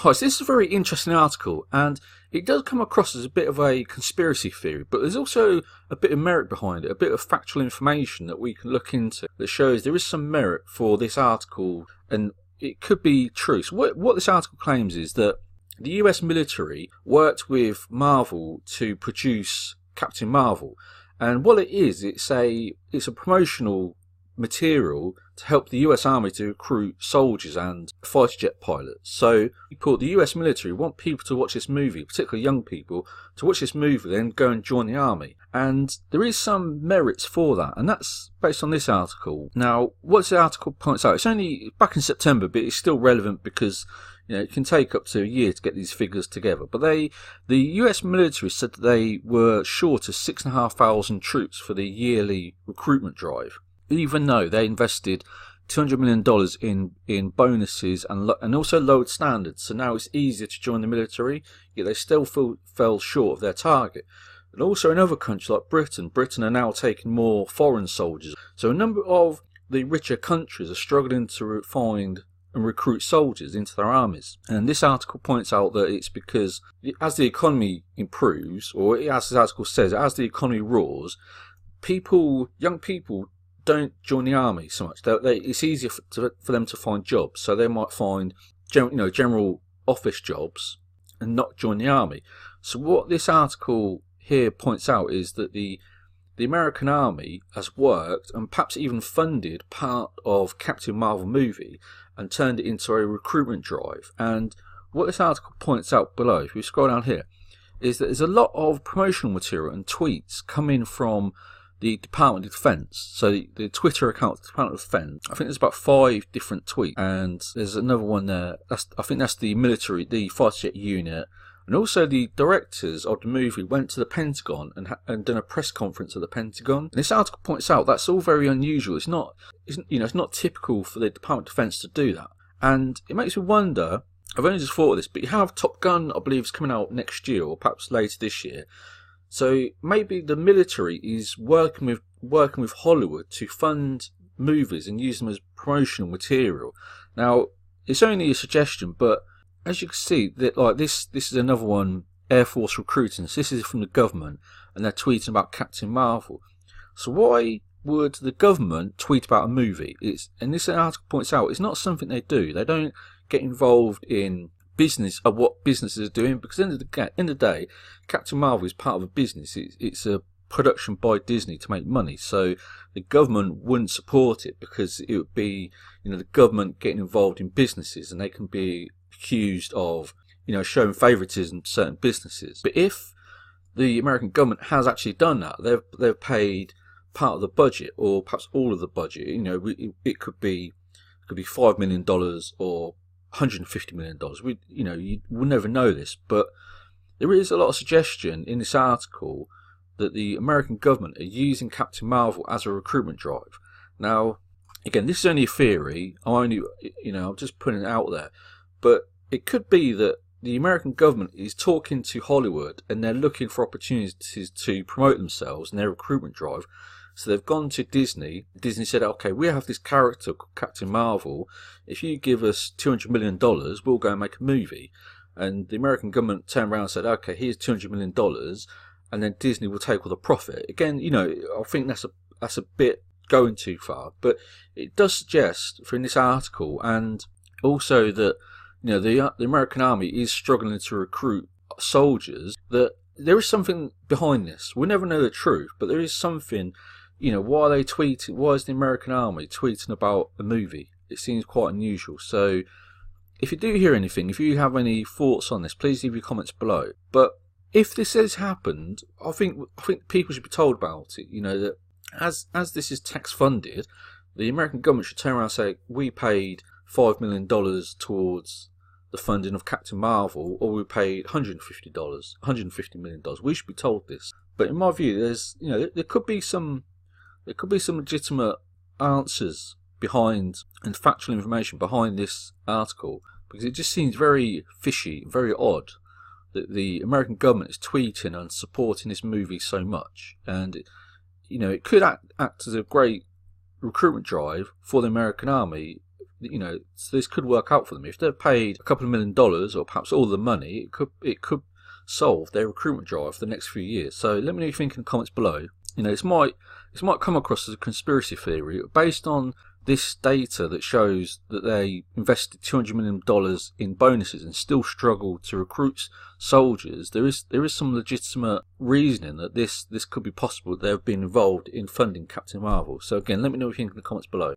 Hi, so this is a very interesting article, and it does come across as a bit of a conspiracy theory, but there's also a bit of merit behind it, a bit of factual information that we can look into that shows there is some merit for this article, and it could be true. So what this article claims is that the US military worked with Marvel to produce Captain Marvel, and what it is, it's a promotional material to help the US Army to recruit soldiers and fighter jet pilots. So the US military want people to watch this movie, particularly young people, to watch this movie, then go and join the army. And there is some merits for that, and that's based on this article. Now, what the article points out, it's only back in September, but it's still relevant because it can take up to a year to get these figures together. But the US military said that they were short of 6,500 troops for the yearly recruitment drive, even though they invested $200 million in bonuses and also lowered standards. So now it's easier to join the military, yet they still fell short of their target. And also in other countries like Britain are now taking more foreign soldiers. So a number of the richer countries are struggling to find and recruit soldiers into their armies. And this article points out that it's because as the economy improves, or as this article says, as the economy roars, young people don't join the army so much. It's easier for them to find jobs, so they might find general office jobs and not join the army. So what this article here points out is that the American army has worked and perhaps even funded part of Captain Marvel movie and turned it into a recruitment drive. And what this article points out below, if we scroll down here, is that there's a lot of promotional material and tweets coming from the Department of Defense. So the Twitter account of the Department of Defense, I think there's about 5 different tweets, and there's another one there. I think that's the military, the fighter jet unit, and also the directors of the movie went to the Pentagon and done a press conference at the Pentagon. And this article points out that's all very unusual. It's not typical for the Department of Defense to do that, and it makes me wonder. I've only just thought of this, but you have Top Gun, I believe, is coming out next year or perhaps later this year. So maybe the military is working with Hollywood to fund movies and use them as promotional material. Now, it's only a suggestion, but as you can see, that this is another one, Air Force recruiting. So this is from the government, and they're tweeting about Captain Marvel. So why would the government tweet about a movie? And this article points out, it's not something they do. They don't get involved in business of what businesses are doing, because at the end of the day, Captain Marvel is part of a business. It's a production by Disney to make money, so the government wouldn't support it because it would be the government getting involved in businesses, and they can be accused of showing favoritism to certain businesses. But if the American government has actually done that, they've paid part of the budget or perhaps all of the budget. It could be $5 million or $150 million. We'll never know this, but there is a lot of suggestion in this article that the American government are using Captain Marvel as a recruitment drive. Now, again, this is only a theory. I'm just putting it out there, but it could be that the American government is talking to Hollywood and they're looking for opportunities to promote themselves in their recruitment drive. So they've gone to Disney. Disney said, okay, we have this character called Captain Marvel. If you give us $200 million, we'll go and make a movie. And the American government turned around and said, okay, here's $200 million. And then Disney will take all the profit. Again, I think that's a bit going too far. But it does suggest, from this article, and also that the American army is struggling to recruit soldiers, that there is something behind this. We'll never know the truth, but there is something. Why are they tweeting? Why is the American army tweeting about a movie? It seems quite unusual. So, if you do hear anything, if you have any thoughts on this, please leave your comments below. But if this has happened, I think people should be told about it. That as this is tax funded, the American government should turn around and say, we paid $5 million towards the funding of Captain Marvel, or we paid $150 million. We should be told this. But in my view, there could be some legitimate answers behind and factual information behind this article, because it just seems very fishy, very odd that the American government is tweeting and supporting this movie so much, and it could act as a great recruitment drive for the American army so this could work out for them. If they're paid a couple of $1 million or perhaps all the money, it could solve their recruitment drive for the next few years. So let me know what you think in the comments below. This might come across as a conspiracy theory, but based on this data that shows that they invested $200 million in bonuses and still struggle to recruit soldiers, there is some legitimate reasoning that this could be possible, that they've been involved in funding Captain Marvel. So again, let me know what you think in the comments below.